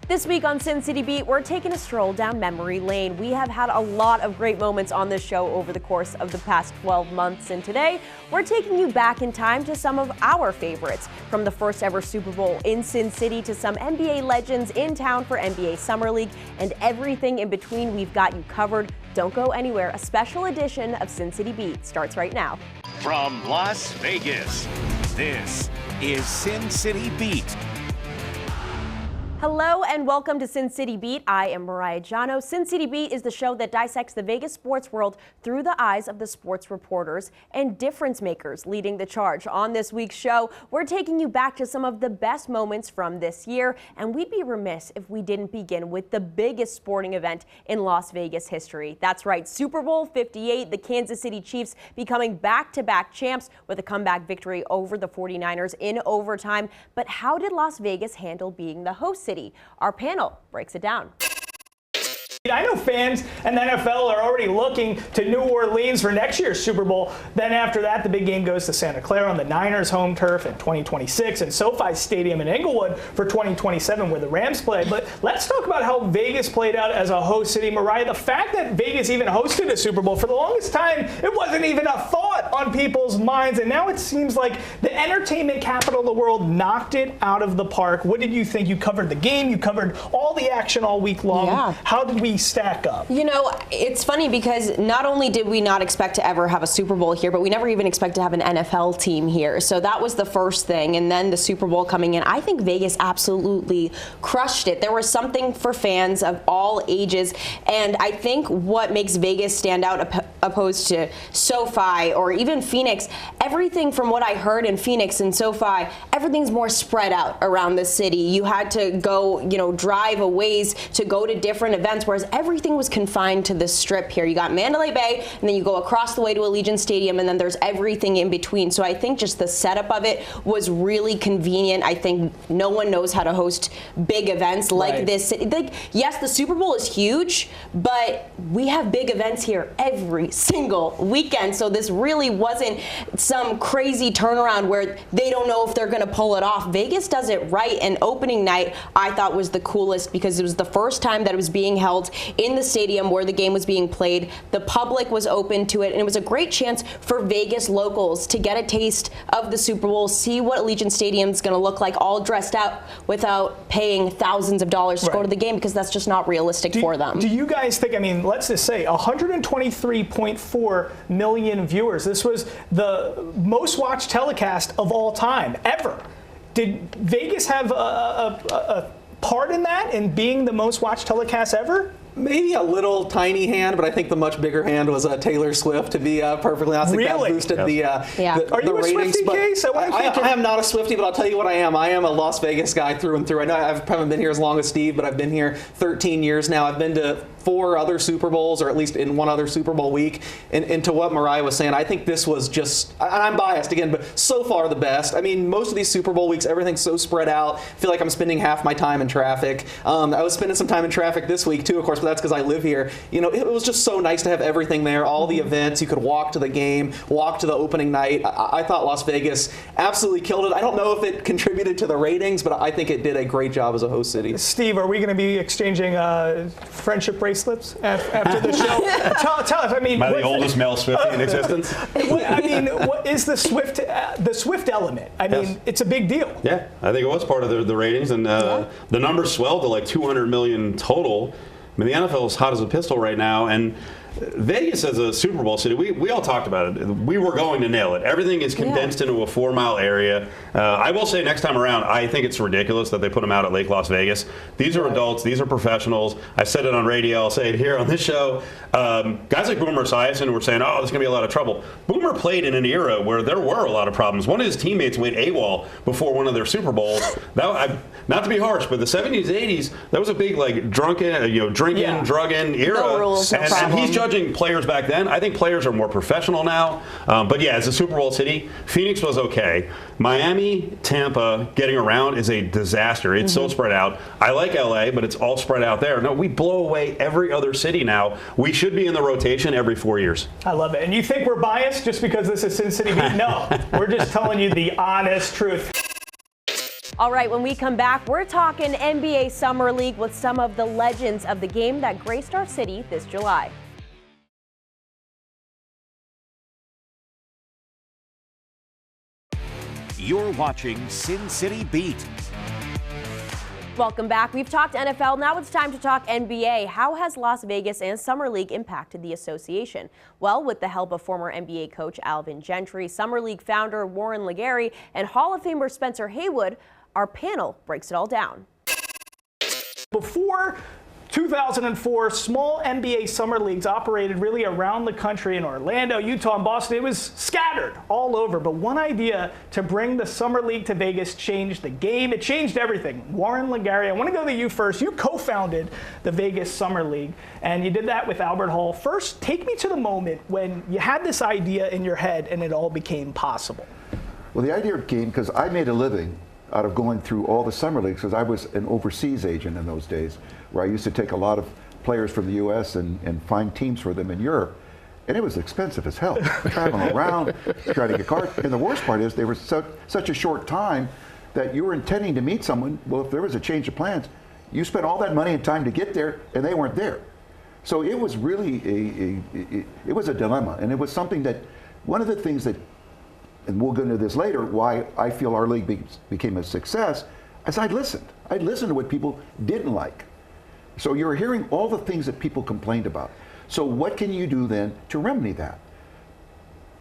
This week on Sin City Beat, we're taking a stroll down memory lane. We have had a lot of great moments on this show over the course of the past 12 months, and today we're taking you back in time to some of our favorites. From the first ever Super Bowl in Sin City to some NBA legends in town for NBA Summer League and everything in between, we've got you covered. Don't go anywhere. A special edition of Sin City Beat starts right now. From Las Vegas, this is Sin City Beat. Hello and welcome to Sin City Beat. I am Mariah Jano. Sin City Beat is the show that dissects the Vegas sports world through the eyes of the sports reporters and difference makers leading the charge. On this week's show, we're taking you back to some of the best moments from this year, and we'd be remiss if we didn't begin with the biggest sporting event in Las Vegas history. That's right, Super Bowl 58, the Kansas City Chiefs becoming back-to-back champs with a comeback victory over the 49ers in overtime. But how did Las Vegas handle being the host city? Our panel breaks it down. I know fans and the NFL are already looking to New Orleans for next year's Super Bowl. Then after that, the big game goes to Santa Clara on the Niners' home turf in 2026 and SoFi Stadium in Inglewood for 2027 where the Rams play. But let's talk about how Vegas played out as a host city. Mariah, the fact that Vegas even hosted a Super Bowl, for the longest time, it wasn't even a thought on people's minds. And now it seems like the entertainment capital of the world knocked it out of the park. What did you think? You covered the game. You covered all the action all week long. Yeah. How did we stack up? You know, it's funny because not only did we not expect to ever have a Super Bowl here, but we never even expect to have an NFL team here. So that was the first thing. And then the Super Bowl coming in, I think Vegas absolutely crushed it. There was something for fans of all ages. And I think what makes Vegas stand out opposed to SoFi or even Phoenix, everything from what I heard in Phoenix and SoFi, everything's more spread out around the city. You had to go, drive a ways to go to different events, whereas everything was confined to this strip here. You got Mandalay Bay, and then you go across the way to Allegiant Stadium, and then there's everything in between. So I think just the setup of it was really convenient. I think no one knows how to host big events like this. Yes, the Super Bowl is huge, but we have big events here every single weekend. So this really wasn't some crazy turnaround where they don't know if they're going to pull it off. Vegas does it right, and opening night I thought was the coolest because it was the first time that it was being held in the stadium where the game was being played. The public was open to it, and it was a great chance for Vegas locals to get a taste of the Super Bowl, see what Allegiant Stadium is going to look like all dressed out without paying thousands of dollars to go to the game, because that's just not realistic for them. Do you guys think, let's just say 123.4 million viewers. This was the most watched telecast of all time, ever. Did Vegas have a part in that, in being the most watched telecast ever? Maybe a little tiny hand, but I think the much bigger hand was Taylor Swift, to be perfectly honest. Really? That boosted the Are you ratings. A Swiftie case? I am not a Swiftie, but I'll tell you what I am. I am a Las Vegas guy through and through. I know I haven't been here as long as Steve, but I've been here 13 years now. I've been to 4 other Super Bowls, or at least in one other Super Bowl week. And to what Mariah was saying, I think this was just, and I'm biased again, but so far the best. Most of these Super Bowl weeks, everything's so spread out. I feel like I'm spending half my time in traffic. I was spending some time in traffic this week too, of course, but that's because I live here. It was just so nice to have everything there, all the events. You could walk to the game, walk to the opening night. I thought Las Vegas absolutely killed it. I don't know if it contributed to the ratings, but I think it did a great job as a host city. Steve, are we going to be exchanging friendship bracelets after the show? Tell us. Am I the oldest male Swiftie in existence? What is the Swift element? Yes. It's a big deal. Yeah, I think it was part of the ratings, and the numbers swelled to like 200 million total. The NFL is hot as a pistol right now, and Vegas as a Super Bowl city, we all talked about it. We were going to nail it. Everything is condensed into a 4-mile area. I will say next time around, I think it's ridiculous that they put them out at Lake Las Vegas. These are adults. These are professionals. I said it on radio. I'll say it here on this show. Guys like Boomer Esiason were saying, there's going to be a lot of trouble. Boomer played in an era where there were a lot of problems. One of his teammates went AWOL before one of their Super Bowls. Not to be harsh, but the 70s, 80s, that was a big drinking, drugging era. No rules, no and he's judging players back then. I think players are more professional now. But yeah, as a Super Bowl city, Phoenix was okay. Miami, Tampa, getting around is a disaster. It's so spread out. I like LA, but it's all spread out there. No, we blow away every other city now. We should be in the rotation every 4 years. I love it. And you think we're biased just because this is Sin City Beat? No, we're just telling you the honest truth. All right, when we come back, we're talking NBA Summer League with some of the legends of the game that graced our city this July. You're watching Sin City Beat. Welcome back. We've talked NFL. Now it's time to talk NBA. How has Las Vegas and Summer League impacted the association? Well, with the help of former NBA coach Alvin Gentry, Summer League founder Warren Legary, and Hall of Famer Spencer Haywood, our panel breaks it all down. Before 2004, small NBA summer leagues operated really around the country in Orlando, Utah, and Boston. It was scattered all over. But one idea to bring the summer league to Vegas changed the game. It changed everything. Warren Legary, I want to go to you first. You co-founded the Vegas Summer League, and you did that with Albert Hall. First, take me to the moment when you had this idea in your head and it all became possible. Well, the idea came because I made a living out of going through all the summer leagues, because I was an overseas agent in those days, where I used to take a lot of players from the U.S. and find teams for them in Europe. And it was expensive as hell, traveling around, trying to get cars. And the worst part is they were such a short time that you were intending to meet someone. Well, if there was a change of plans, you spent all that money and time to get there, and they weren't there. So it was really it was a dilemma. And it was something that, one of the things that, and we'll go into this later, why I feel our league became a success, is I'd listened. I'd listened to what people didn't like. So you're hearing all the things that people complained about. So what can you do then to remedy that?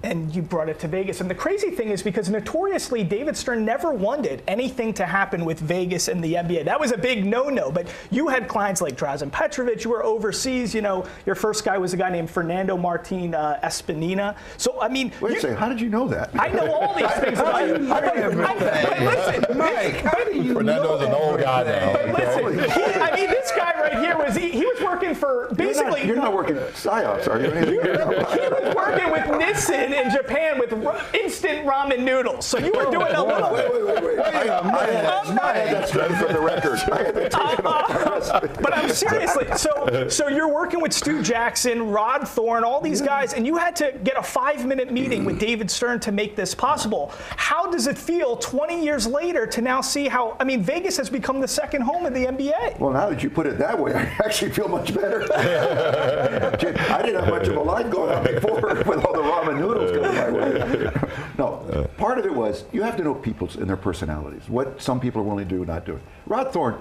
And you brought it to Vegas. And the crazy thing is, because notoriously David Stern never wanted anything to happen with Vegas and the NBA. That was a big no-no. But you had clients like Drazen Petrovic. You were overseas. You know, your first guy was a guy named Fernando Martin Espinina. So, I mean... Wait a second, how did you know that? I know all these things about you. But listen, Mike, how do you Fernando's an old guy now. But listen, I mean, this guy right here was, he was working for, basically... You're not working at PsyOps, are you? He was working with Nissan in Japan with instant ramen noodles. So you were doing a little... Wait. I had that straight for the record. I had that taken off. But I'm seriously, so you're working with Stu Jackson, Rod Thorne, all these guys, and you had to get a 5-minute meeting with David Stern to make this possible. How does it feel 20 years later to now see how, I mean, Vegas has become the second home of the NBA? Well, now that you put it that way, I actually feel much better. I didn't have much of a life going on before with all the ramen noodles coming my way. No, part of it was you have to know people and their personalities, what some people are willing to do, not do. Rod Thorne,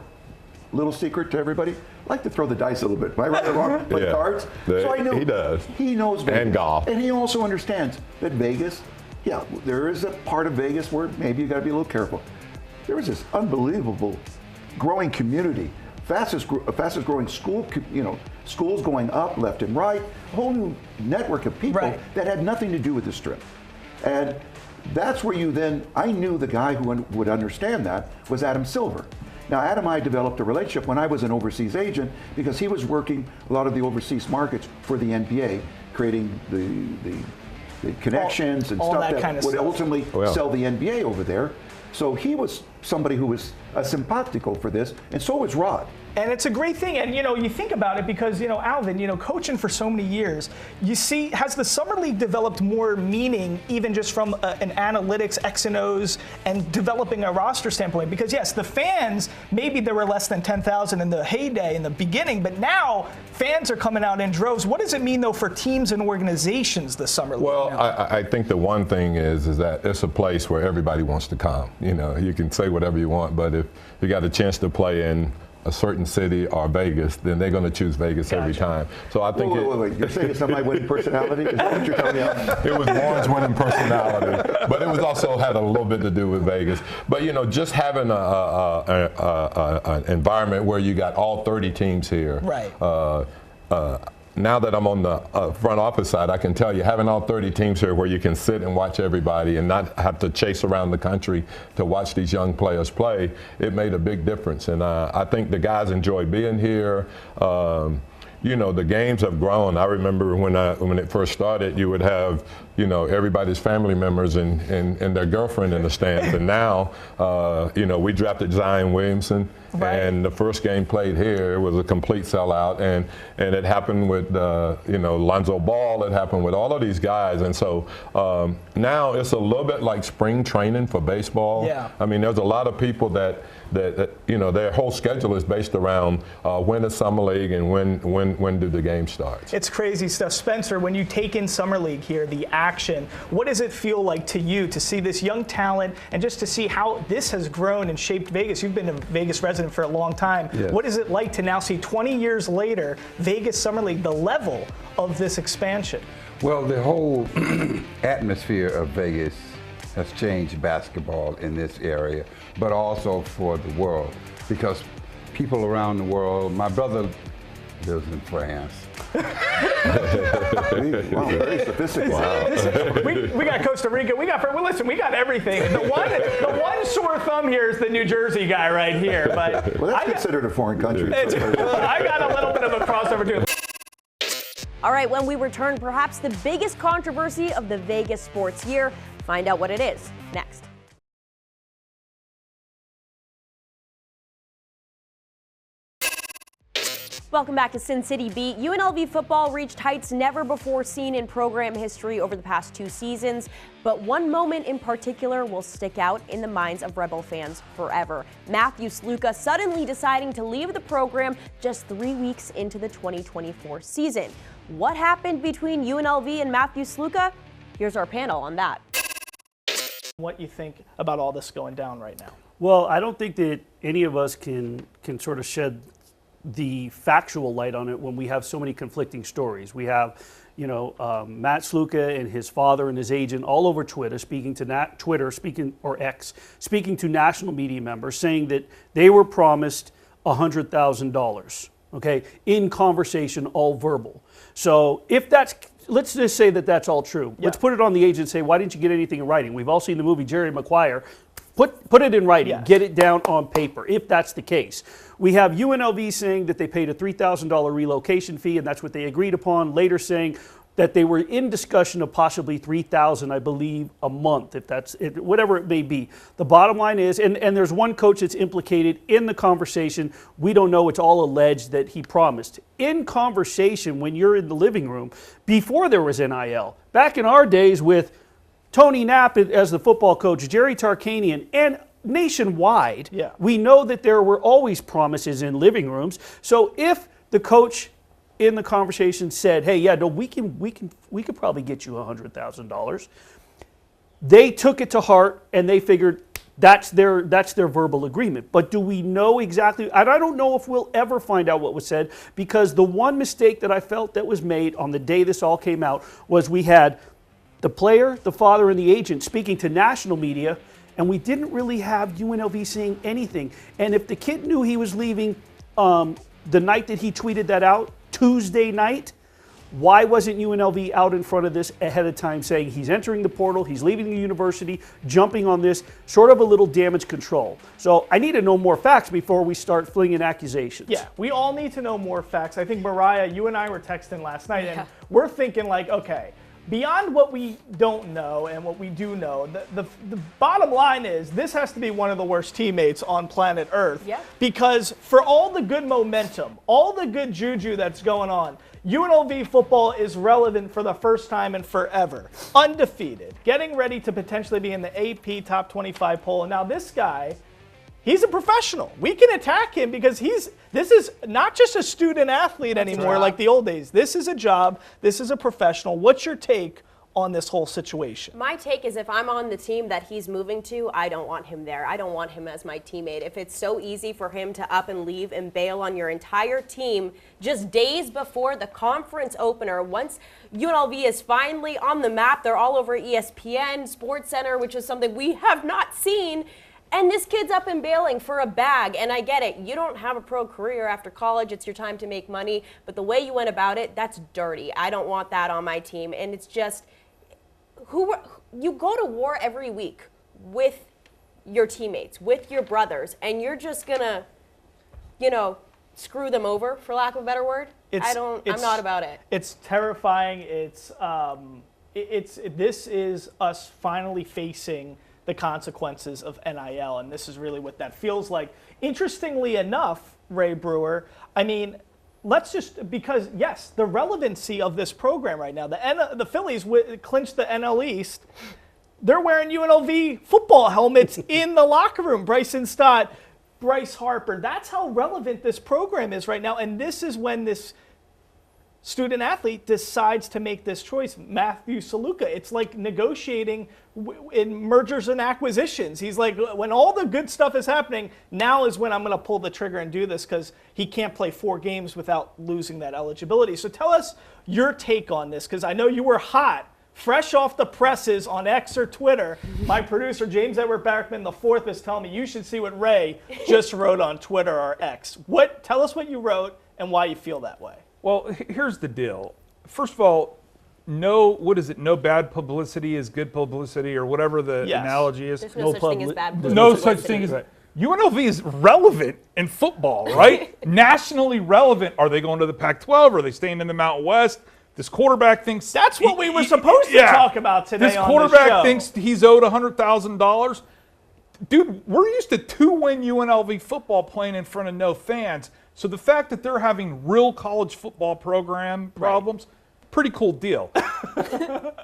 little secret to everybody, like to throw the dice a little bit. Am I right or wrong? Play cards. So I know he does. He knows Vegas. And golf. And he also understands that Vegas, yeah, there is a part of Vegas where maybe you got to be a little careful. There was this unbelievable growing community, fastest growing school, schools going up left and right, a whole new network of people that had nothing to do with the Strip. And that's where you then, I knew the guy who would understand that was Adam Silver. Now, Adam and I developed a relationship when I was an overseas agent, because he was working a lot of the overseas markets for the NBA, creating the connections and stuff that would ultimately sell the NBA over there. So he was somebody who was simpatico for this, and so was Rod. And it's a great thing. And, you think about it because, Alvin, coaching for so many years, you see, has the Summer League developed more meaning even just from an analytics, X and O's, and developing a roster standpoint? Because, yes, the fans, maybe there were less than 10,000 in the heyday, in the beginning, but now fans are coming out in droves. What does it mean, though, for teams and organizations, the Summer League? Well, I think the one thing is that it's a place where everybody wants to come. You can say whatever you want, but if you got a chance to play in a certain city or Vegas, then they're going to choose Vegas every time. So I think wait. You're saying it's not my winning personality? Is that what you're telling me? It was Warren's winning personality, but it was also had a little bit to do with Vegas. But just having an environment where you got all 30 teams here. Right. Now that I'm on the front office side, I can tell you, having all 30 teams here where you can sit and watch everybody and not have to chase around the country to watch these young players play, it made a big difference. And I think the guys enjoy being here. the games have grown. I remember when it first started, you would have, everybody's family members and their girlfriend in the stands. And now, we drafted Zion Williamson. Right. And the first game played here, it was a complete sellout, and it happened with Lonzo Ball. It happened with all of these guys, and so now it's a little bit like spring training for baseball. Yeah. I mean, there's a lot of people that their whole schedule is based around when is Summer League and when do the games start. It's crazy stuff. Spencer, when you take in Summer League here, the action, what does it feel like to you to see this young talent and just to see how this has grown and shaped Vegas? You've been a Vegas resident for a long time. Yes. What is it like to now see 20 years later, Vegas Summer League, the level of this expansion? Well, the whole atmosphere of Vegas has changed basketball in this area, but also for the world, because people around the world, my brother lives in France. Wow, very sophisticated. Wow. We got Costa Rica. We got everything. The one sore thumb here is the New Jersey guy right here. But Well, that's considered a foreign country. I got a little bit of a crossover too. All right, when we return, perhaps the biggest controversy of the Vegas sports year. Find out what it is next. Welcome back to Sin City Beat. UNLV football reached heights never before seen in program history over the past 2 seasons, but one moment in particular will stick out in the minds of Rebel fans forever. Matthew Sluka suddenly deciding to leave the program just 3 weeks into the 2024 season. What happened between UNLV and Matthew Sluka? Here's our panel on that. What you think about all this going down right now? Well, I don't think that any of us can sort of shed the factual light on it when we have so many conflicting stories. We have, Matt Sluka and his father and his agent all over Twitter speaking to X, speaking to national media members, saying that they were promised $100,000. Okay, in conversation, all verbal. So if that's, let's just say that that's all true. Yeah. Let's put it on the agent and say, why didn't you get anything in writing? We've all seen the movie Jerry Maguire. Put it in writing, Get it down on paper, if that's the case. We have UNLV saying that they paid a $3,000 relocation fee, and that's what they agreed upon, later saying that they were in discussion of possibly $3,000, I believe, a month, if that's it, whatever it may be. The bottom line is, and there's one coach that's implicated in the conversation. We don't know, it's all alleged that he promised. In conversation, when you're in the living room, before there was NIL, back in our days with Tony Knapp as the football coach, Jerry Tarkanian, and nationwide, we know that there were always promises in living rooms. So if the coach in the conversation said, "Hey, we could probably get you $100,000," they took it to heart and they figured that's their verbal agreement. But do we know exactly? And I don't know if we'll ever find out what was said, because the one mistake that I felt that was made on the day this all came out was we had the player, the father, and the agent speaking to national media, and we didn't really have UNLV saying anything. And if the kid knew he was leaving the night that he tweeted that out, Tuesday night, why wasn't UNLV out in front of this ahead of time saying he's entering the portal, he's leaving the university, jumping on this, sort of a little damage control? So I need to know more facts before we start flinging accusations. Yeah, we all need to know more facts. I think, Mariah, you and I were texting last night, and we're thinking like, okay, beyond what we don't know and what we do know, the bottom line is this has to be one of the worst teammates on planet Earth. Yeah. Because for all the good momentum, all the good juju that's going on, UNLV football is relevant for the first time in forever. Undefeated, getting ready to potentially be in the AP Top 25 poll. And now this guy, he's a professional. We can attack him because this is not just a student athlete anymore like the old days. This is a job. This is a professional. What's your take on this whole situation? My take is, if I'm on the team that he's moving to, I don't want him there. I don't want him as my teammate. If it's so easy for him to up and leave and bail on your entire team just days before the conference opener, once UNLV is finally on the map, they're all over ESPN, SportsCenter, which is something we have not seen. And this kid's up and bailing for a bag, and I get it. You don't have a pro career after college. It's your time to make money. But the way you went about it, that's dirty. I don't want that on my team. And it's just, you go to war every week with your teammates, with your brothers, and you're just going to, screw them over, for lack of a better word? I'm not about it. It's terrifying. This is us finally facing the consequences of NIL, and this is really what that feels like. Interestingly enough, Ray Brewer, I mean, because yes, the relevancy of this program right now, the Phillies clinched the NL East. They're wearing UNLV football helmets in the locker room. Bryson Stott, Bryce Harper. That's how relevant this program is right now, and this is when this student athlete decides to make this choice. Matthew Saluka, it's like negotiating in mergers and acquisitions. He's like, when all the good stuff is happening, now is when I'm going to pull the trigger and do this, because he can't play 4 games without losing that eligibility. So tell us your take on this, because I know you were hot, fresh off the presses on X or Twitter. My producer, James Edward Barrickman IV, is telling me you should see what Ray just wrote on Twitter or X. Tell us what you wrote and why you feel that way. Well, here's the deal. First of all, no bad publicity is good publicity, or whatever the analogy is. There's no such thing as bad publicity. No such thing as UNLV is relevant in football, right? Nationally relevant. Are they going to the Pac-12? Are they staying in the Mountain West? This quarterback thinks that's what we were supposed to talk about today. This quarterback thinks he's owed $100,000. Dude, we're used to 2-win UNLV football playing in front of no fans. So the fact that they're having real college football program problems, pretty cool deal.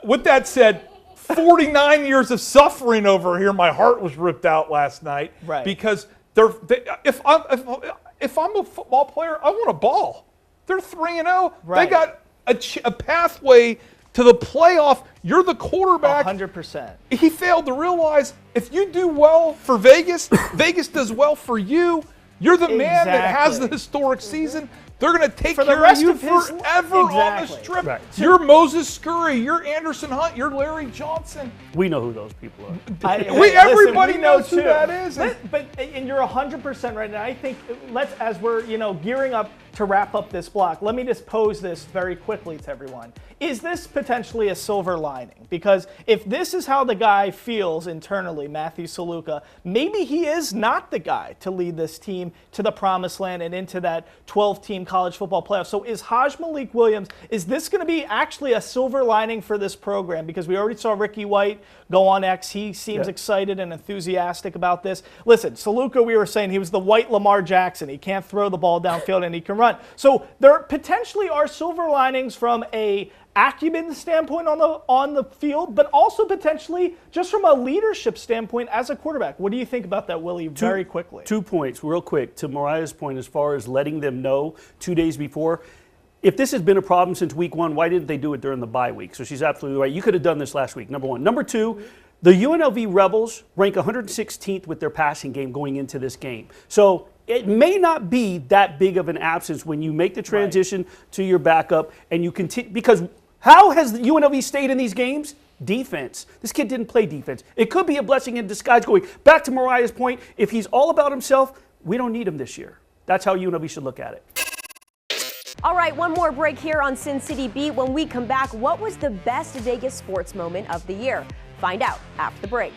With that said, 49 years of suffering over here. My heart was ripped out last night because if I'm a football player, I want a ball. They're 3-0. They got a pathway to the playoff. You're the quarterback. 100%. He failed to realize if you do well for Vegas, Vegas does well for you. You're the man that has the historic season. They're going to take care of you forever on this trip. You're Moses Scurry. You're Anderson Hunt. You're Larry Johnson. We know who those people are. Everybody knows who that is. And you're 100% right now. I think as we're gearing up to wrap up this block, let me just pose this very quickly to everyone. Is this potentially a silver lining? Because if this is how the guy feels internally, Matthew Saluka, maybe he is not the guy to lead this team to the promised land and into that 12-team college football playoff. So is Haj Malik Williams, is this going to be actually a silver lining for this program? Because we already saw Ricky White go on X. He seems excited and enthusiastic about this. Listen, Saluka, we were saying he was the white Lamar Jackson. He can't throw the ball downfield and he can run. So there potentially are silver linings from a acumen standpoint on the field, but also potentially just from a leadership standpoint as a quarterback. What do you think about that, Willie, very quickly? 2 points, real quick, to Mariah's point as far as letting them know 2 days before. If this has been a problem since week 1, why didn't they do it during the bye week? So she's absolutely right. You could have done this last week, number 1. Number 2, the UNLV Rebels rank 116th with their passing game going into this game. So it may not be that big of an absence when you make the transition to your backup and you continue, because how has the UNLV stayed in these games? Defense. This kid didn't play defense. It could be a blessing in disguise. Going back to Mariah's point, if he's all about himself, we don't need him this year. That's how UNLV should look at it. All right, one more break here on Sin City Beat. When we come back, what was the best Vegas sports moment of the year? Find out after the break.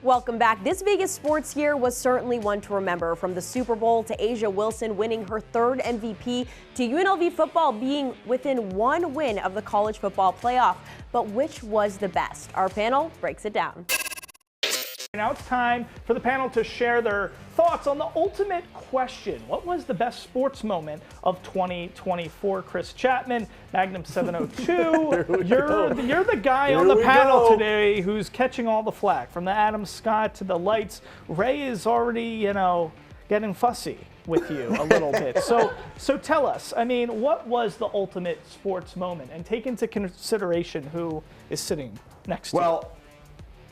Welcome back. This Vegas sports year was certainly one to remember, from the Super Bowl to Asia Wilson winning her 3rd MVP to UNLV football being within 1 win of the college football playoff. But which was the best? Our panel breaks it down. Now it's time for the panel to share their thoughts on the ultimate question. What was the best sports moment of 2024? Chris Chapman, Magnum 702. You're the guy on the panel today who's catching all the flack. From the Adam Scott to the lights, Ray is already, getting fussy with you a little bit. So tell us, what was the ultimate sports moment? And take into consideration who is sitting next to you.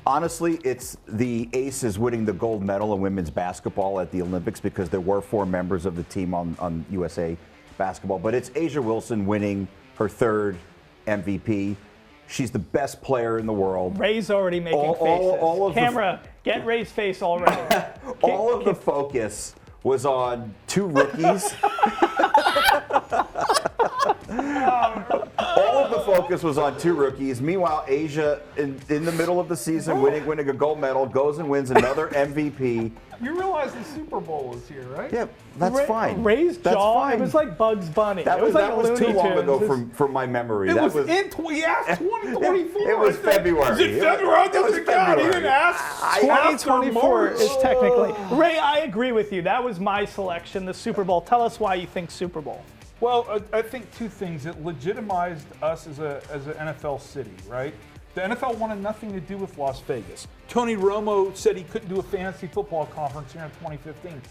Honestly, it's the Aces winning the gold medal in women's basketball at the Olympics, because there were 4 members of the team on USA basketball. But it's Asia Wilson winning her 3rd MVP. She's the best player in the world. Ray's already making faces. Camera, get Ray's face already. All of the focus was on 2 rookies. all of the focus was on 2 rookies. Meanwhile, Asia, in the middle of the season, winning a gold medal, goes and wins another MVP. You realize the Super Bowl is here, right? Yeah, that's fine. Ray's That's jaw, fine. it was like Bugs Bunny. That it was, like too Looney long ago Tunes. from my memory. It That was in 2024. It was February. Is it February? It was Doesn't count. He February. didn't ask. 2024 After is March. technically. Ray, I agree with you. That was my selection, the Super Bowl. Tell us why you think Super Bowl. Well, I think 2 things. It legitimized us as an NFL city, right? The NFL wanted nothing to do with Las Vegas. Tony Romo said he couldn't do a fantasy football conference here in 2015.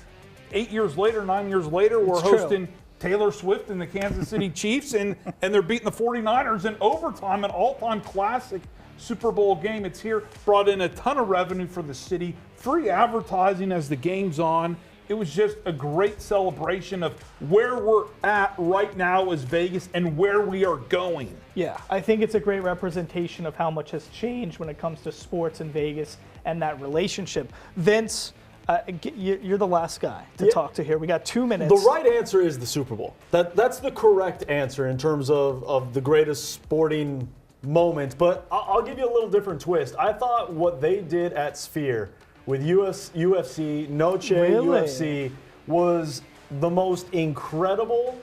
8 years later, 9 years later, we're hosting Taylor Swift and the Kansas City Chiefs, and they're beating the 49ers in overtime, an all-time classic Super Bowl game. It's here, brought in a ton of revenue for the city, free advertising as the game's on. It was just a great celebration of where we're at right now as Vegas and where we are going. Yeah, I think it's a great representation of how much has changed when it comes to sports in Vegas and that relationship. Vince, you're the last guy to talk to here. We got 2 minutes. The right answer is the Super Bowl. That's the correct answer in terms of the greatest sporting moment. But I'll give you a little different twist. I thought what they did at Sphere with UFC, Noche UFC, was the most incredible,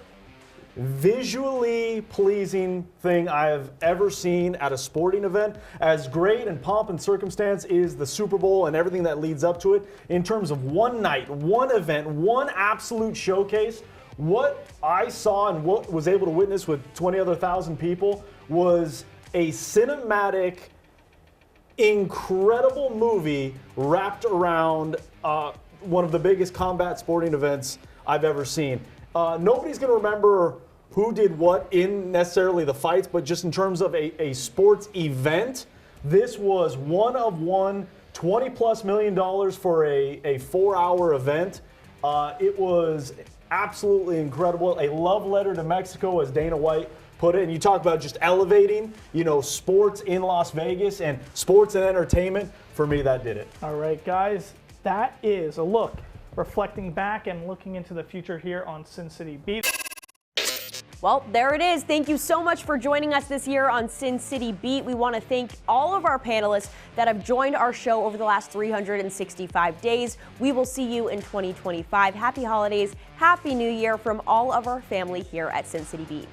visually pleasing thing I have ever seen at a sporting event. As great and pomp and circumstance is the Super Bowl and everything that leads up to it, in terms of one night, one event, one absolute showcase, what I saw and what was able to witness with 20 other thousand people was a cinematic, incredible movie wrapped around one of the biggest combat sporting events I've ever seen. Nobody's going to remember who did what in necessarily the fights, but just in terms of a sports event, this was one of one, $20+ million for a 4-hour event. It was absolutely incredible. A love letter to Mexico, as Dana White put it. And you talk about just elevating, sports in Las Vegas and sports and entertainment. For me, that did it. All right, guys, that is a look reflecting back and looking into the future here on Sin City Beat. Well, there it is. Thank you so much for joining us this year on Sin City Beat. We want to thank all of our panelists that have joined our show over the last 365 days. We will see you in 2025. Happy holidays, Happy New Year from all of our family here at Sin City Beat.